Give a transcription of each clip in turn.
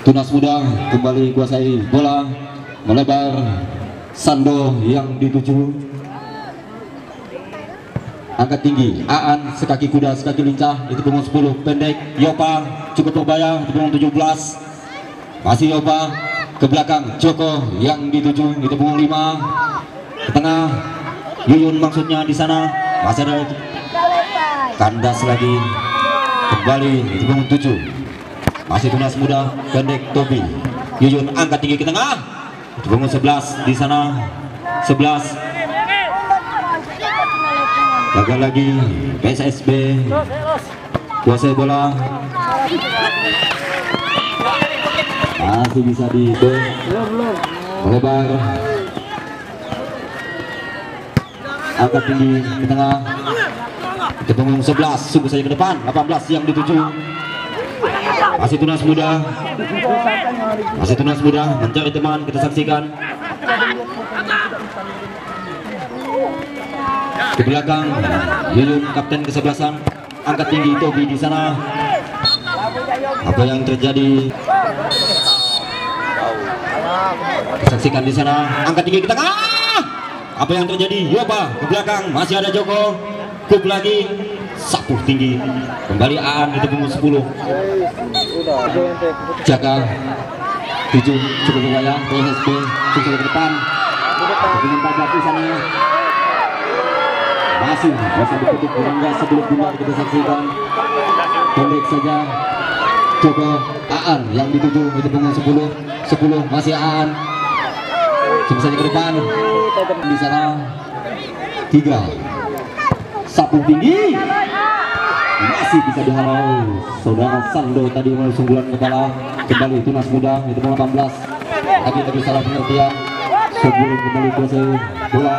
Tunas Muda kembali kuasai bola, melebar. Sando yang dituju, angkat tinggi. Aan sekaki kuda, sekaki lincah, itu punggung 10 pendek. Yopa cukup berbahaya, itu punggung 17. Masih Yopa ke belakang. Joko yang dituju, itu punggung 5. Ke tengah Yuyun maksudnya di sana. Masih ada kandas lagi. Kembali itu punggung 7. Masih Tunas Muda pendek Tobi. Yuyun angkat tinggi ke tengah. Itu punggung 11 di sana. 11. Gagal lagi PSSB kuasai bola, masih bisa di melebar, angkat tinggi ke tengah. Itu punggung 11, sungguh saja ke depan. 18 yang dituju. Masih Tunas Muda, masih Tunas Muda mencari teman. Kita saksikan ke belakang. Yuyun kapten kesebelasan, angkat tinggi Tobi di sana. Apa yang terjadi? Saksikan di sana, angkat tinggi ke tengah. Apa yang terjadi? Yopa ke belakang, masih ada Joko. Kup lagi, sapu tinggi. Kembali Aan, itu punggung 10. Jaga 7 cukup berbahaya. PSSB sukses ke depan. Punggung 14 di sana. Masih bisa ditutup Rangga sebelum bubar. Kita saksikan pendek saja Joko. Aan yang dituju, itu punggung 10. 10 masih Aan, coba saja ke depan. Di sana 3 sapu tinggi, masih bisa dihalau saudara Sando tadi mulai sungguhan kepala. Kembali Tunas Muda, itu punggung 18. Tapi salah pengertian sebelum kembali kuasai bola.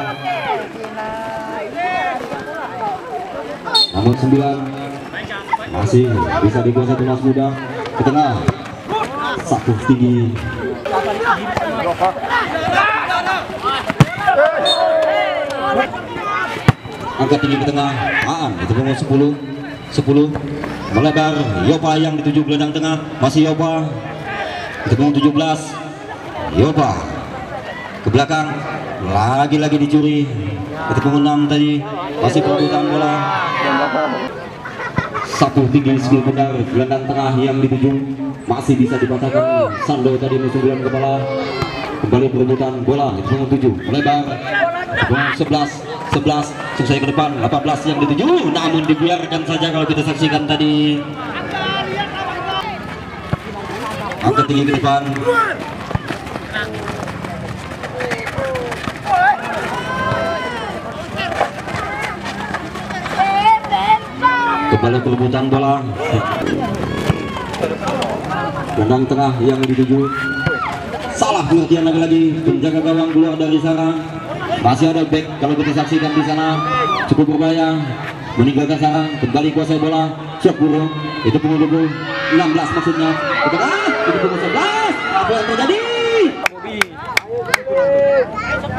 Namun 9 masih bisa dikuasai Tunas Muda. Ke tengah sapu tinggi. Angkat tinggi ke tengah. Aan, itu punggung 10. 10 melebar. Yopa yang dituju gelandang tengah. Masih Yopa, itu punggung 17. Yopa ke belakang, lagi-lagi dicuri. Itu punggung 6 tadi. Masih perebutan bola. Sapu tinggi skill benar, gelandang tengah yang dituju. Masih bisa dipatahkan Sando tadi musuh bulan kepala. Kembali perebutan bola. Itu punggung 7 melebar. Punggung 11 sukses ke depan. 18 yang dituju, namun dibiarkan saja kalau kita saksikan tadi. Angkat tinggi ke depan. Kembali perebutan bola. Gelandang tengah yang dituju. Salah pengertian lagi-lagi. Penjaga gawang keluar dari sarang. Masih ada back kalau kita saksikan di sana, cukup berbahaya. Meninggalkan sarang, kembali kuasai bola. Siap burung, itu punggung 16 maksudnya. Itu punggung 11. Apa yang terjadi?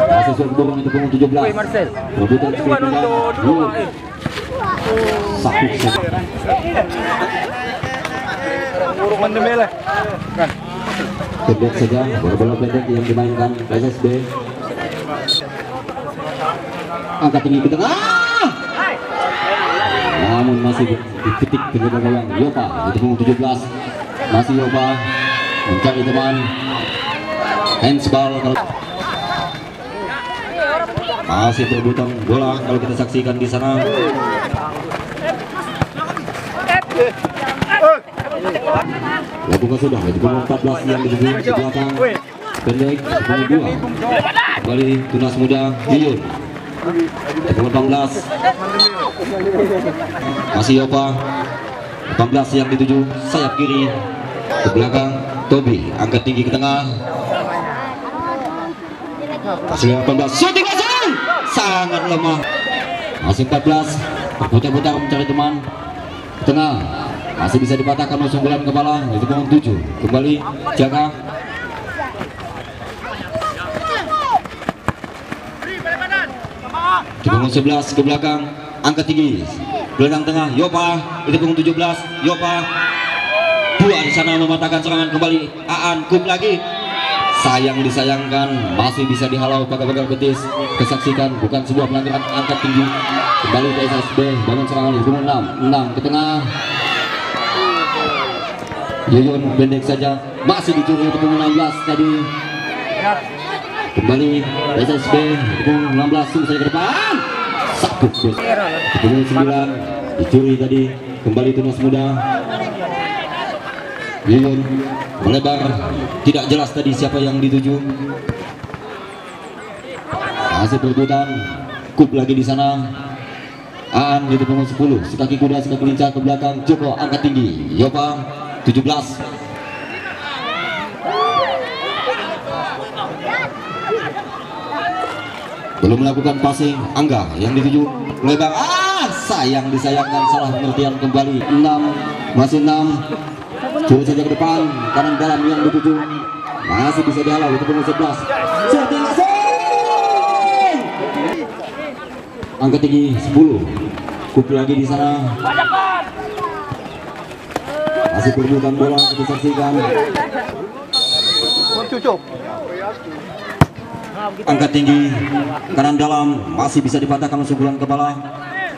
Masih siap burung, itu punggung 17. Rebutan skill pindah. Satu pendek saja, bola pendek yang dimainkan PSSB. Angkat tinggi ke tengah, namun masih diketik penjaga gawang Yopa, itu punggung 17. Masih Yopa mencari teman. Handsball masih perebutan bola kalau kita saksikan di sana. Lakukan sudah, itu punggung 14 yang dituju di belakang. Pendek, punggung 2. Kembali Tunas Muda, Yuyun. Punggung 18. Masih Yopa. 18 yang dituju, sayap kiri. Ke belakang, Tobi. Angkat tinggi ke tengah. Masih 18. Shooting langsung! Sangat lemah. Masih 14. Berputar-putar mencari teman. Ke tengah. Masih bisa dipatahkan musuh bulan kepala. Itu punggung 7. Kembali jaga. Punggung 11 ke belakang. angkat tinggi, gelandang tengah Yopa, itu punggung 17, Yopa. Dua di sana mematahkan serangan kembali. Aan Kup lagi. Sayang disayangkan, masih bisa dihalau pakai pegang betis. Kesaksikan bukan sebuah pelanggaran, angkat tinggi. Kembali ke SSB, bangun serangan di punggung 6 ke tengah. Yuyun pendek saja, masih dicuri di punggung 16 tadi. Kembali SSB di punggung 16 selesai ke depan. Sakut bos. Punggung 9 dicuri tadi. Kembali Tunas Muda. Yuyun melebar, tidak jelas tadi siapa yang dituju. Masih berputar, Kup lagi di sana. Aan di punggung 10, sekaki kuda, sekaki lincah ke belakang. Joko angkat tinggi, Yopa 17. Belum melakukan passing, Angga yang dituju melebar. Sayang disayangkan, salah pengertian kembali. 6, masih 6. Curi saja ke depan, kanan dalam yang dituju, masih bisa dihalau itu punggung 11. Shooting langsung. Angka tinggi 10. Kup lagi di sana. Masih perebutan bola, kita saksikan. Angka tinggi kanan dalam, masih bisa dipatahkan sundulan kepala.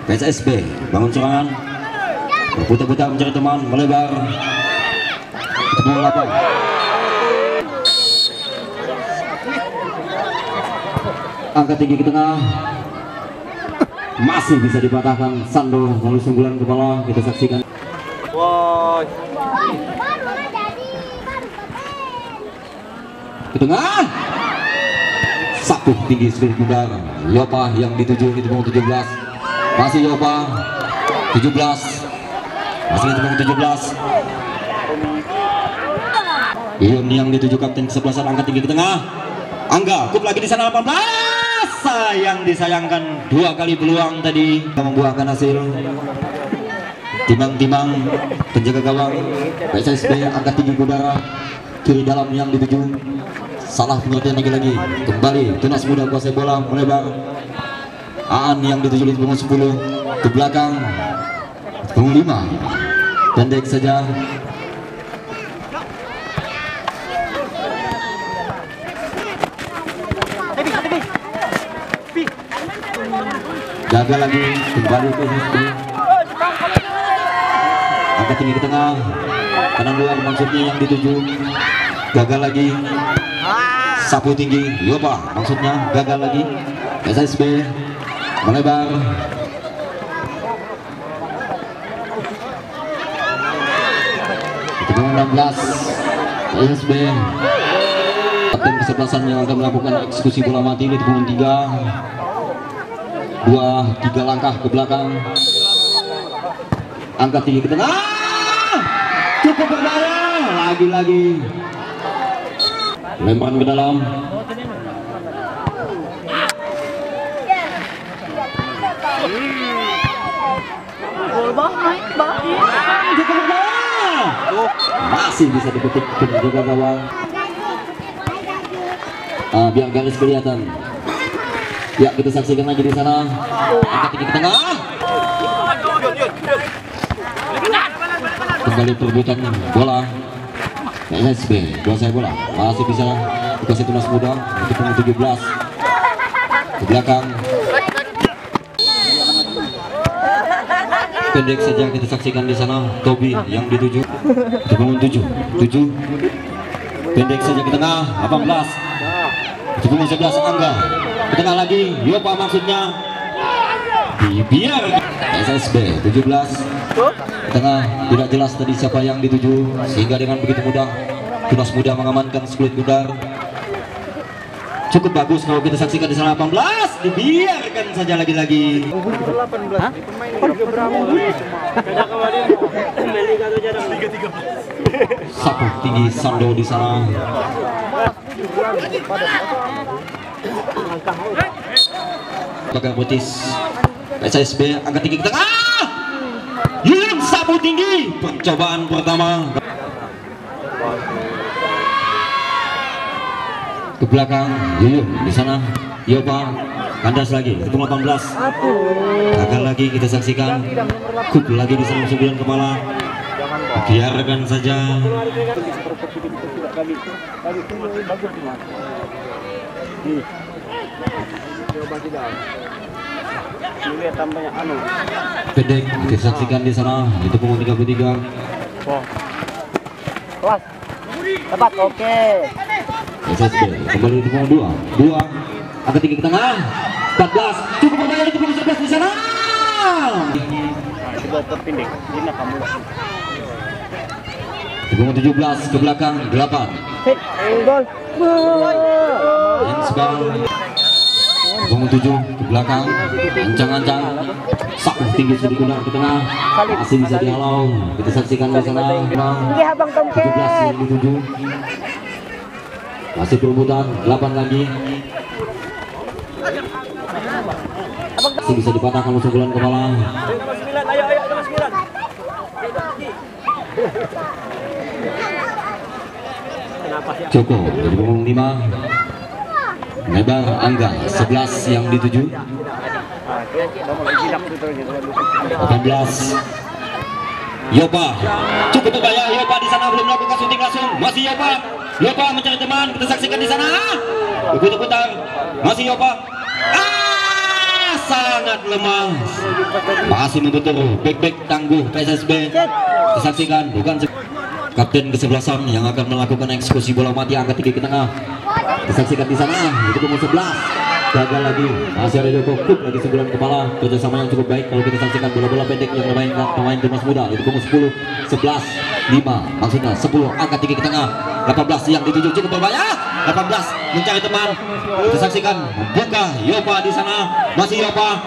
PSSB bangun serangan, berputar-putar mencari teman, melebar. Angkat tinggi ke tengah, masih bisa dipatahkan. Sando melalui sunggulan kepala, kita saksikan. Ke tengah, sapu tinggi sudut bundar. Yopa yang dituju di punggung 17, masih Yopa 17, masih di punggung 17. Yun yang dituju kapten kesebelasan, angkat tinggi ke tengah. Angga Kup lagi di sana 18. Sayang disayangkan, dua kali peluang tadi membuahkan hasil. Timang-timang penjaga gawang PSSB angkat tinggi ke udara, kiri dalam yang dituju. Salah pengertian lagi. Kembali Tunas Muda kuasai bola, melebar. Aan yang dituju di punggung 10 ke belakang, punggung 5 pendek saja. Gagal lagi, kembali ke SSB. Angkat tinggi ke tengah, kanan luar maksudnya yang dituju. Gagal lagi. Sapu tinggi, Yopa maksudnya, gagal lagi. SSB melebar. Itu 16 SSB. Kapten kesebelasan yang akan melakukan eksekusi bola mati di punggung 3. 2-3 langkah ke belakang. Angkat tinggi ke tengah, cukup berbahaya. Lagi-lagi lemparan ke dalam. Cukup berbahaya, masih bisa dipetik penjaga gawang. Biar garis kelihatan. Ya, kita saksikan lagi di sana. Angkat tinggi ke tengah. Kembali perebutan bola. PSSB kuasai bola, masih bisa dikasih Tunas Muda di punggung 17 ke belakang. Pendek saja kita saksikan di sana. Tobi yang dituju di punggung 7. Pendek saja ke tengah, 18 di punggung 11. Angga ke tengah lagi, Yopa maksudnya, biar SSB 17 ke tengah. Tidak jelas tadi siapa yang dituju, sehingga dengan begitu mudah Tunas Muda mengamankan split bundar. Cukup bagus kalau kita saksikan di sana. 18 dibiarkan saja lagi-lagi. Sapu tinggi Sando di sana. Pegang betis SSB, angkat tinggi ke tengah. Yuyun sapu tinggi, percobaan pertama ke belakang. Yuyun di sana, Yopa kandas lagi, itu 18 gagal lagi. lagi kita saksikan. Kuk lagi di sana sebulan kepala. Biarkan saja. Pendek disaksikan di sana itu punggung 33. Kelas. Tepat, oke. SSB kembali di punggung 2. Angkat tinggi ke tengah. 14 cukup berbahaya di punggung 11 di sana. Coba terpinding. Ini kamu. Di punggung 17 ke belakang 8. Hit, gol. Hensbal. Punggung 7 ke belakang, ancang-ancang, sapu tinggi sudah digunakan ke tengah, masih bisa dihalau. Kita saksikan di sana, 17 yang dituju, masih perebutan, 8 lagi, masih bisa dipatahkan musuh bulan kepala. Joko dari punggung 5. Lebar Angga 11 yang dituju. 18 Yopa cukup berbahaya. Yopa di sana belum melakukan syuting langsung. Masih Yopa mencari teman. Kita saksikan di sana. Putar masih Yopa. Sangat lemah. Masih membentur back tangguh PSSB. Kita saksikan bukan kapten kesebelasan yang akan melakukan eksekusi bola mati angkat tinggi ke tengah. Disaksikan di sana itu punggung 11 gagal lagi, masih ada Joko Kuk lagi sebulan kepala. Kerjasama yang cukup baik kalau kita saksikan bola-bola pendek yang dimainkan pemain timnas muda. Itu punggung 10 11 5 maksudnya 10 angkat tinggi ke tengah. 18 yang dituju cukup berbahaya. 18 mencari teman. Kita saksikan buka Yopa di sana, masih Yopa.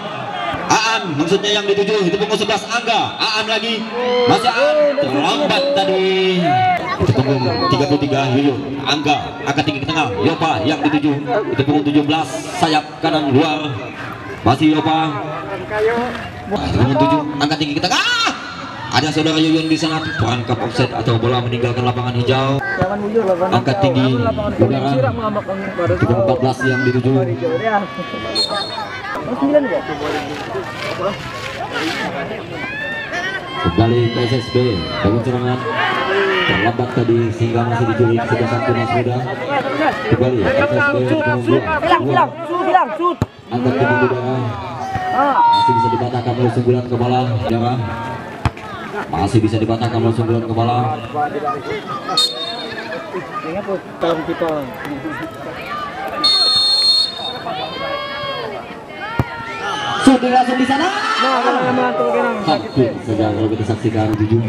Aan maksudnya yang dituju itu punggung 11 Angga. Aan lagi, masih Aan terlambat tadi. Itu punggung 33 Yuyun Angga angkat tinggi ke tengah. Yopa yang dituju itu punggung 17 sayap kanan luar, masih Yopa. Itu punggung 7 angkat tinggi ke tengah. Ada saudara Yuyun di sana, perangkap offset atau bola meninggalkan lapangan hijau. Angkat tinggi udara itu punggung 14 yang dituju. Kembali PSSB bangun serangan terlambat tadi sehingga masih diculik sebelah satu Mas Muda. Kembali PSSB bilang angkat tinggi udara masih bisa dipatahkan oleh sunggulan kepala udara, masih bisa dipatahkan oleh sunggulan kepala. Syuting langsung di sana. Hampir saja kalau kita saksikan tujuh.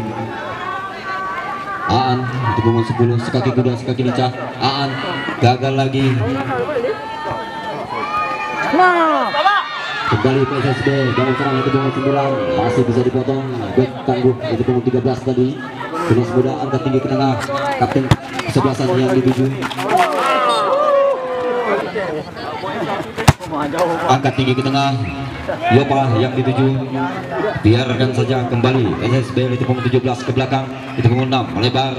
Aan itu punggung 10 sekaki kuda sekaki lincah. Aan gagal lagi. Kembali PSSB bangun serang itu punggung 9 masih bisa dipotong. Back tangguh itu punggung 13 tadi. Timnas muda angkat tinggi ke tengah. Kapten kesebelasan yang dituju. Angkat tinggi ke tengah. Yopa yang dituju, biarkan saja. Kembali SSB itu punggung 17 ke belakang itu punggung 6 melebar.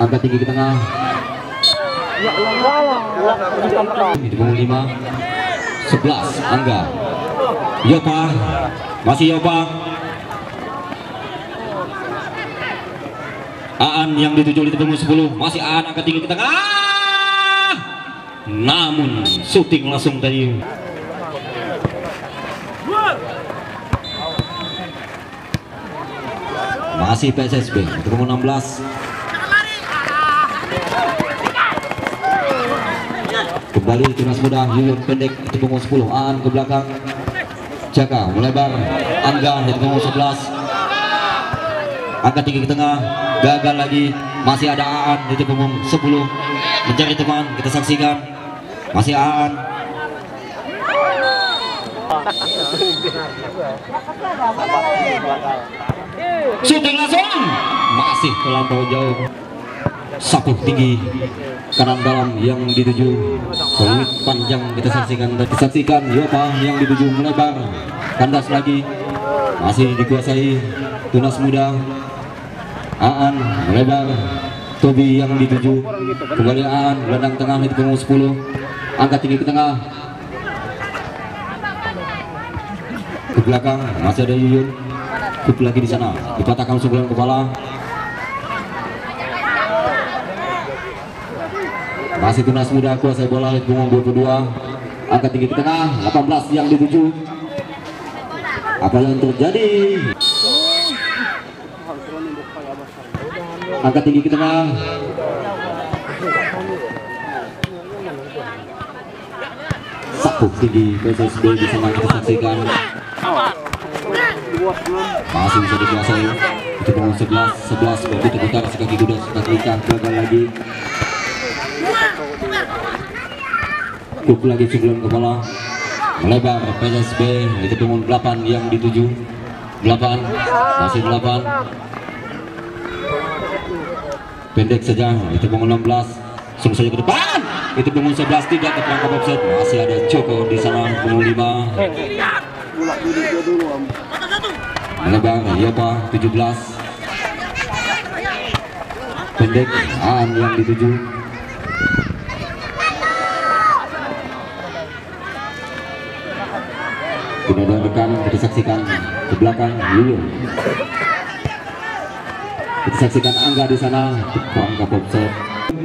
Angkat tinggi ke tengah itu punggung 5 11 Angga. Yopa masih Yopa. Aan yang dituju itu punggung 10 masih Aan angkat tinggi ke tengah. Namun syuting langsung tadi. Masih PSSB itu punggung 16. Kembali timnas muda Yuyun pendek itu punggung 10. Aan ke belakang. Jaka melebar. Angga itu punggung 11. Angkat tinggi ke tengah. Gagal lagi. Masih ada Aan itu punggung 10. Mencari teman. Kita saksikan. Masih Aan. Syuting langsung. Masih terlampau jauh. Sapu tinggi kanan dalam yang dituju. Peluit panjang kita saksikan. Yopa yang dituju melebar. Kandas lagi. Masih dikuasai tunas muda. Aan melebar. Tobi yang dituju. Kembali Aan gelandang tengah itu punggung 10. Angkat tinggi ke tengah. belakang masih ada Yuyun. Kup lagi di sana, dipatahkan sebulan kepala. Masih Tunas Muda kuasai bola Punggung 22. Angkat tinggi ke tengah, 18 yang dituju. Apa yang terjadi? Angkat tinggi ke tengah. Sapu tinggi PSSB di sana kita saksikan. Masih bisa dikuasai. Itu Punggung 11 begitu putar sekaki kuda sekaki lincah gagal lagi. Kup lagi sebelum kepala melebar PSSB itu Punggung 8 yang dituju. 8 masih 8 pendek saja itu Punggung 16 langsung saja ke depan itu Punggung 11 tidak terperangkap offset. Masih ada Joko di sana Punggung 5 melebar Yopa 17 pendek Aan yang dituju. Tidak ada rekan, kita saksikan ke belakang Yuyun. Kita saksikan Angga di sana perangkap offset.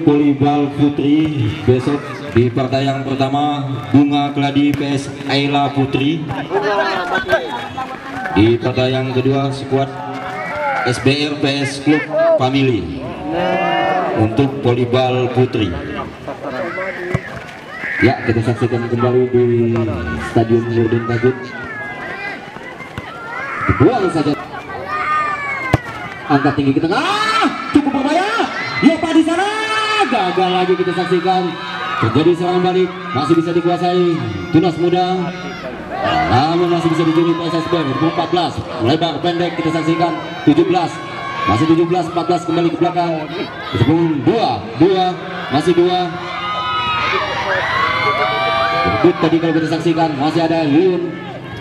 Volleyball putri besok di partai yang pertama Bunga Keladi PS Ayla Putri. Di partai yang kedua skuad SBR PS Klub Family untuk volleyball putri. Ya, kita saksikan kembali di Stadion Nurdin Tajud. Buang saja. Angkat tinggi ke tengah, cukup berbahaya. Yopa di sana, gagal lagi kita saksikan. Terjadi serangan balik, masih bisa dikuasai Tunas Muda. Namun masih bisa dijuni PSSB. 14 melebar pendek kita saksikan 17. Masih 17 14 kembali ke belakang. Itu 2 masih 2. Berbut tadi kalau kita saksikan masih ada Yun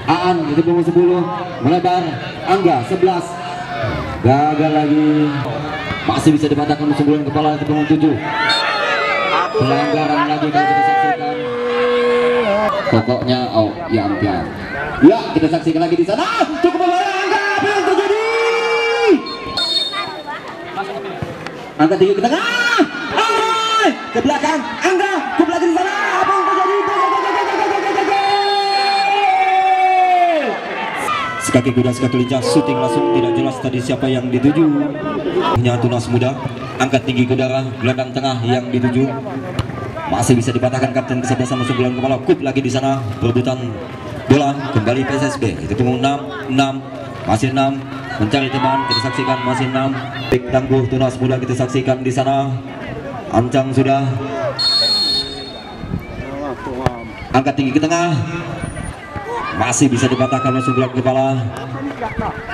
Aan itu Punggung 10 melebar Angga 11 gagal lagi. Masih bisa dipatahkan sebelum kepala itu Punggung 7. Pelanggaran lagi kalau kita saksikan. Pokoknya ya ampian. Ya kita saksikan lagi di sana. Cukup berbahaya Angga, apa yang terjadi? Angga tinggi ke tengah. Ke belakang Angga, ke belakang di sana. Apa yang terjadi? Sekaki kuda sekaki lincah, syuting langsung tidak jelas tadi siapa yang dituju. Hanya Tunas Muda, angkat tinggi ke udara, gelandang tengah yang dituju. Masih bisa dipatahkan kapten kesebelasan musuh bulan kepala. Kup lagi di sana, perebutan bola kembali PSSB. Itu Punggung 6 masih 6 mencari teman. Kita saksikan masih 6. Bek tangguh Tunas Muda kita saksikan di sana. Ancang sudah. Angkat tinggi ke tengah. Masih bisa dipatahkan langsung bulan kepala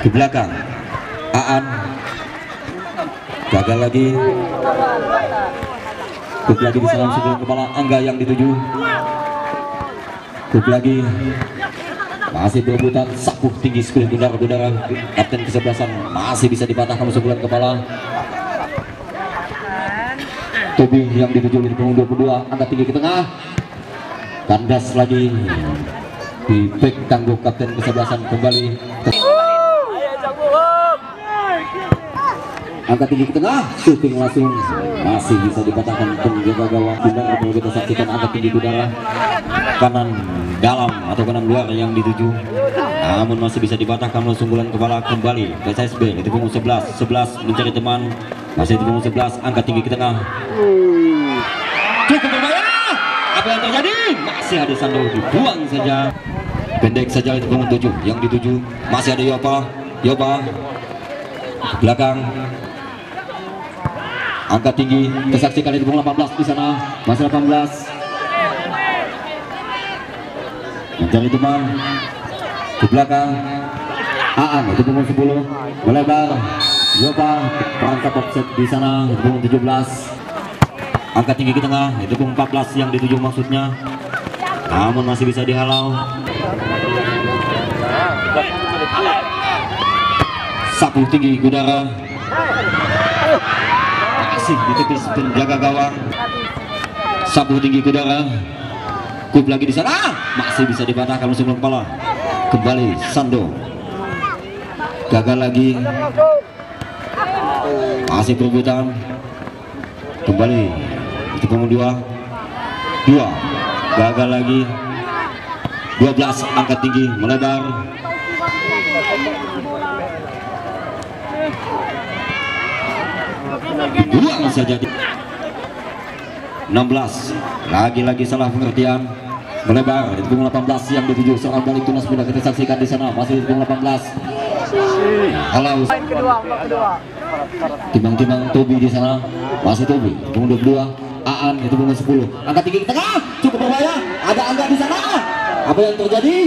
ke belakang. Aan gagal lagi. Kup lagi di sana sebelum kepala Angga yang dituju. Kup lagi masih berebutan sapu tinggi sekali udara kapten kesebelasan masih bisa dipatahkan sebulan kepala. Tobi yang dituju di Punggung 22 angkat tinggi ke tengah. Kandas lagi di back tangguh kapten kesebelasan kembali. Angkat tinggi ke tengah, syuting langsung masih bisa dipatahkan penjaga gawang. Benar kalau kita saksikan angkat tinggi ke udara kanan dalam atau kanan luar yang dituju. Namun masih bisa dipatahkan langsung bulan kepala kembali PSSB. Itu Punggung 11 mencari teman. Masih di Punggung 11 angkat tinggi ke tengah. Cukup berbahaya. Apa yang terjadi? Masih ada Sando dibuang saja. Pendek saja itu Punggung 7 yang dituju. Masih ada Yopa belakang. Angkat tinggi, kesaksikan itu Punggung 18 di sana. Masih 18. Mencari teman ke belakang. Aan itu Punggung 10 melebar. Yopa perangkap offset di sana. Itu Punggung 17. Angkat tinggi ke tengah, itu Punggung 14 yang dituju maksudnya. Namun masih bisa dihalau. Sapu tinggi ke udara. Masih ditepis penjaga gawang. Sapu tinggi ke udara. Kup lagi di sana. Masih bisa dipatahkan langsung kepala. kembali Sando, gagal lagi, masih perebutan, kembali itu punggung 2, gagal lagi, 12 angkat tinggi melebar, buang saja. 16 lagi-lagi salah pengertian, melebar di punggung 18 yang dituju seorang balik tunas muda. Kita saksikan di sana masih di punggung 18. Halo, timbang-timbang Tobi di sana, masih Tobi di punggung 22. Aan itu punggung 10, angkat tinggi ke tengah, cukup berbahaya, ada Angga di sana. Apa yang terjadi?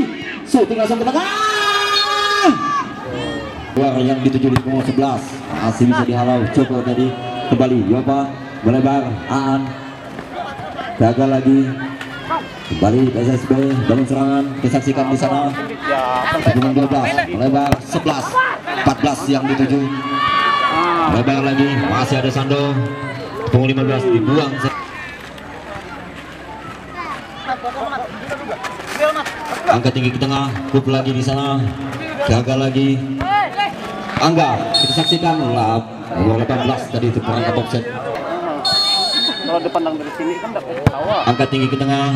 Shooting langsung ke tengah, keluar yang dituju di punggung 11, masih bisa dihalau. Coba tadi kembali Yopa, melebar Aan, gagal lagi, kembali PSSB bangun serangan. Kita saksikan di sana punggung 12 melebar 11, 14 yang dituju, melebar lagi, masih ada Sando punggung 15 dibuang. Angkat tinggi ke tengah, kup lagi di sana, gagal lagi. Angga, kita saksikan lah nomor 18 tadi itu perangkap offset. Kalau dipandang dari sini kan dapat tawa. Angkat tinggi ke tengah,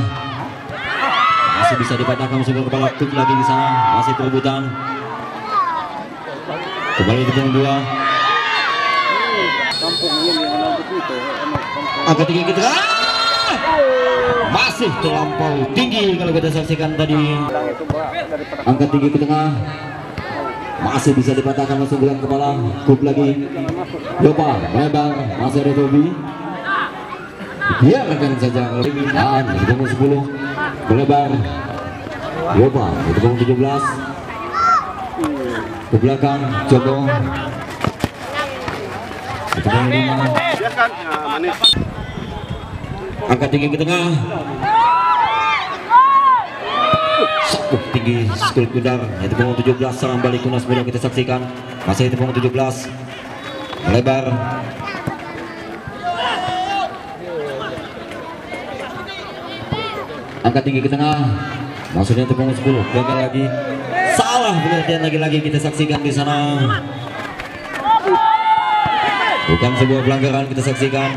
masih bisa dipatahkan masuk ke kepala. Kup lagi di sana, masih perebutan. Kembali di punggung 2. Kampung ini yang nambut itu. Angkat tinggi ke tengah, masih terlampau tinggi kalau kita saksikan tadi. Angkat tinggi ke tengah, masih bisa dipatahkan langsung dengan kepala. Kup lagi, Yopa melebar, masih ada Tobi. Biarkan saja Aan di punggung 10 melebar. Yopa di punggung 17 ke belakang. Joko di punggung 5. Angkat tinggi ke tengah, sapuh tinggi skul kudar itu punggung 17. Serang balik tunas muda kita saksikan masih di punggung 17 melebar. Angkat tinggi ke tengah, maksudnya itu punggung 10, gagal lagi, salah pengertian lagi-lagi kita saksikan di sana. Bukan sebuah pelanggaran kita saksikan.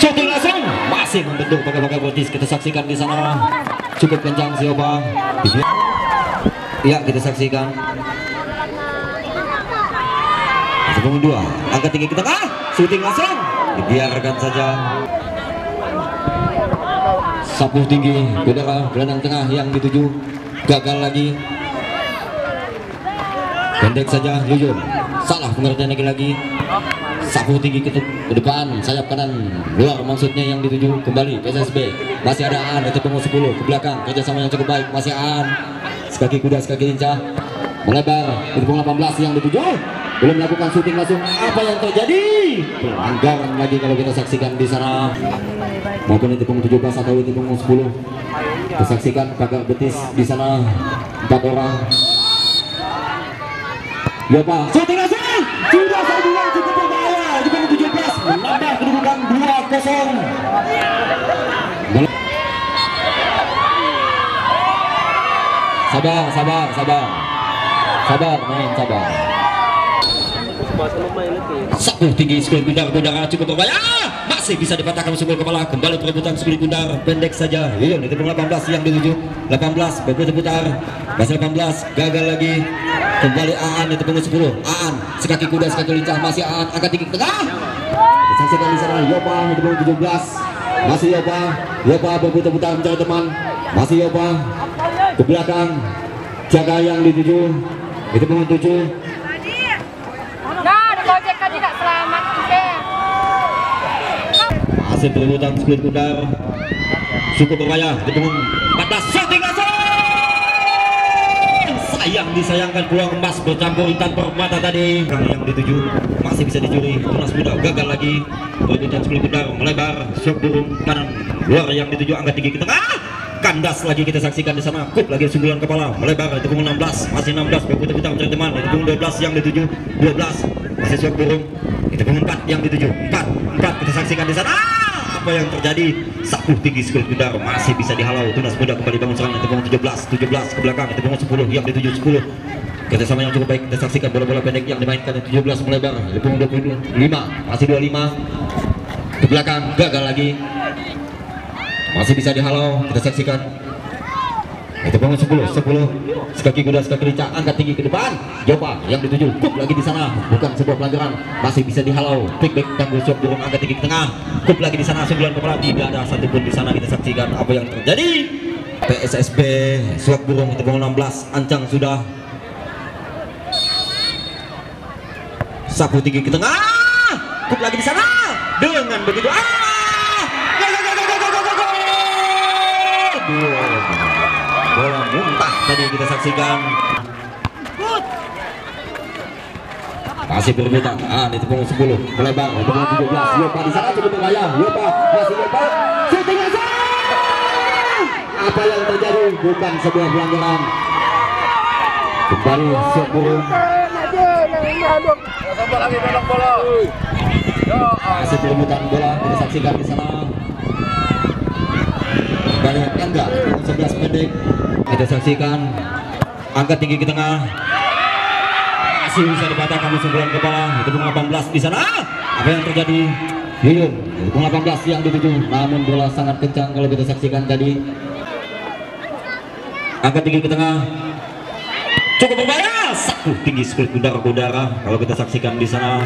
Shooting langsung, masih membentuk pakai botis kita saksikan di sana. Cukup kencang siapa? Iya kita saksikan. Punggung 2, angkat tinggi ke tengah, shooting langsung, dibiarkan saja. Sapuh tinggi, udara gelandang tengah yang dituju, gagal lagi. Pendek saja, Yuyun, salah pengertian lagi. Sapuh tinggi ke depan, sayap kanan, luar maksudnya yang dituju, kembali PSSB. Masih ada Aan, itu punggung 10, ke belakang, kerjasama yang cukup baik, masih Aan. Sekaki kuda, sekaki lincah, melebar, itu punggung 18 yang dituju. Belum melakukan syuting langsung, apa yang terjadi? Pelanggaran lagi kalau kita saksikan di sana. Maupun itu punggung 17 atau itu punggung 10. Kita saksikan pagar betis di sana 4 orang. Yopa, syuting langsung. Sudah saya bilang cukup berbahaya. Di punggung 17 menambah kedudukan 2-0. Sabar, main sabar. Sapuh tinggi skul gundar cukup berbahaya, masih bisa dipatahkan sumber kepala. Kembali perebutan skul gundar, pendek saja. Yuyun itu punggung 18 yang dituju, 18 berputar, masih 18 gagal lagi. Kembali Aan itu punggung 10. Aan sekaki kuda sekaki lincah, masih Aan angkat tinggi ke tengah. Saksikan di sana Yopa itu punggung 17, masih Yopa berputar mencari teman, masih Yopa ke belakang, jaga yang dituju itu punggung 7. Masih perebutan split kudar, cukup berbahaya di punggung 14. Shooting langsung, sayang disayangkan peluang emas bercampur hitam permata tadi. Yang dituju masih bisa dicuri, tunas muda gagal lagi. Perebutan split kudar melebar, shot burung kanan luar yang dituju, angkat tinggi ke tengah, kandas lagi kita saksikan di sana. Kup lagi sundulan kepala melebar itu punggung 16, masih 16 berputar-putar mencari teman. Itu punggung 12 yang dituju, 12 masih shot burung. Kita bangun 4 yang dituju. 4 kita saksikan di sana. Apa yang terjadi? Sapu tinggi skuad Gundar masih bisa dihalau. Tunas Muda kembali bangun serangan. Kita bangun 17 ke belakang. Kita bangun 10 yang dituju 10. Kerjasama yang cukup baik. Kita saksikan bola-bola pendek yang dimainkan 17 melebar. Kita bangun 25 masih 25 ke belakang, gagal lagi. Masih bisa dihalau. Kita saksikan. Itu bangun 10 sekaki kuda sekaki rica, angkat tinggi ke depan. Jopa yang dituju, kup lagi di sana, bukan sebuah pelanggaran, masih bisa dihalau. Pick back tangguh suap burung, angkat tinggi ke tengah, kup lagi di sana, 9 kepala, tidak ada satupun di sana. Kita saksikan apa yang terjadi. PSSB suap burung, itu bangun 16, ancang sudah. Sapu tinggi ke tengah, kup lagi di sana. Dengan begitu, bola muntah tadi kita saksikan. Masih berbeda. Itu pun 10 melebar. Itu pun 17. Yopa di sana cukup berbahaya. Yopa masih Yopa. Shooting asal. Apa yang terjadi? Bukan sebuah pelanggaran. Kembali shot burung. Masih perebutan bola kita saksikan di sana. Kembali Angga 11 pendek. Kita saksikan angkat tinggi ke tengah, masih bisa dipatahkan di sundulan kepala. Itu 18 di sana. Apa yang terjadi? Yuyun 18 yang dituju, namun bola sangat kencang kalau kita saksikan tadi. Angkat tinggi ke tengah, cukup berbahaya. Sapu tinggi skuad Gundar kalau kita saksikan di sana.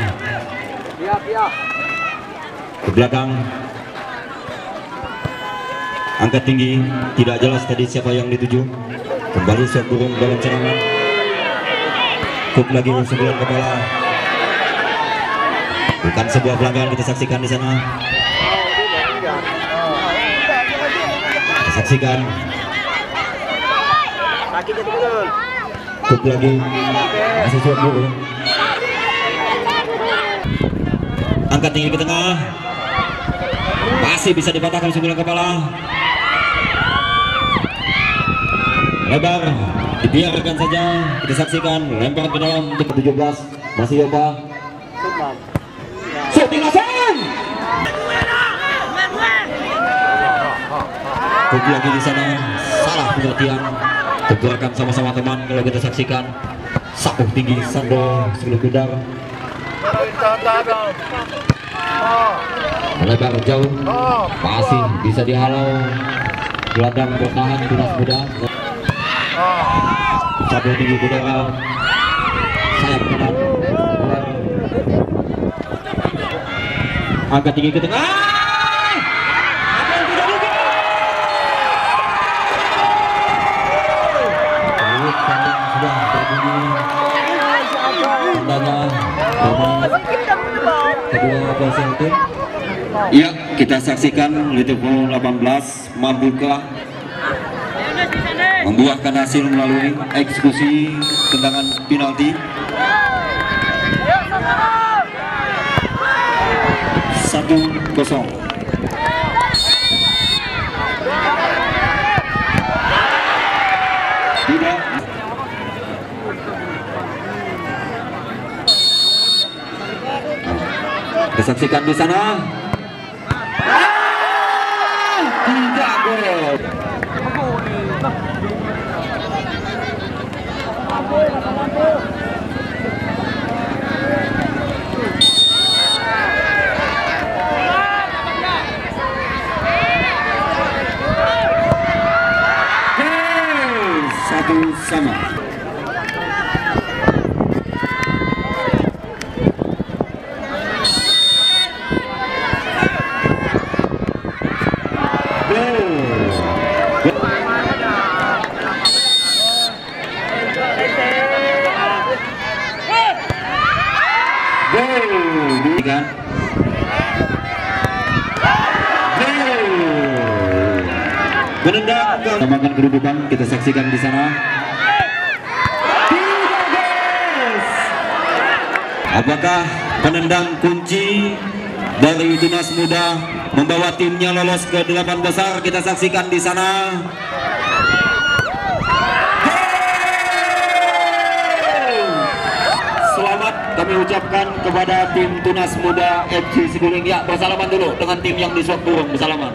Ke belakang, angkat tinggi, tidak jelas tadi siapa yang dituju. Kembali suap burung dalam serangan. Kup lagi sebelah kepala. Bukan sebuah pelanggaran, kita saksikan di sana. Kita saksikan. Kup lagi masih suap burung. Angkat tinggi ke tengah, masih bisa dipatahkan sebelah kepala. Lebar, dibiarkan saja. Kita saksikan lempar ke dalam untuk 17. Masih Yoba. Shooting langsung. Kup lagi di sana, salah pengertian. Teguarkan sama-sama teman kalau kita saksikan. Sapu tinggi Sando sebelum Gundar. Melebar jauh, masih bisa dihalau. Gelandang bertahan Tunas Muda. Sapu tinggi Gundar, sayap kanan, angkat tinggi ke tengah. Apa yang tidak mungkin? Tandang sudah berbunyi. Tandanya kedua kuasa tim. Ya, kita saksikan Liverpool 18 mampukah membuahkan hasil melalui eksekusi tendangan penalti. 1-0. Tidak. Kita saksikan di sana. Tidak gol. Satu sama. Kan? Menendang samakan kedudukan, kita saksikan di sana. Apakah penendang kunci dari Tunas Muda membawa timnya lolos ke 8 besar? Kita saksikan di sana. Selamat kami kami ucapkan kepada tim Tunas Muda FC Seguling. Ya, bersalaman dulu dengan tim yang di Swap Burung. Bersalaman.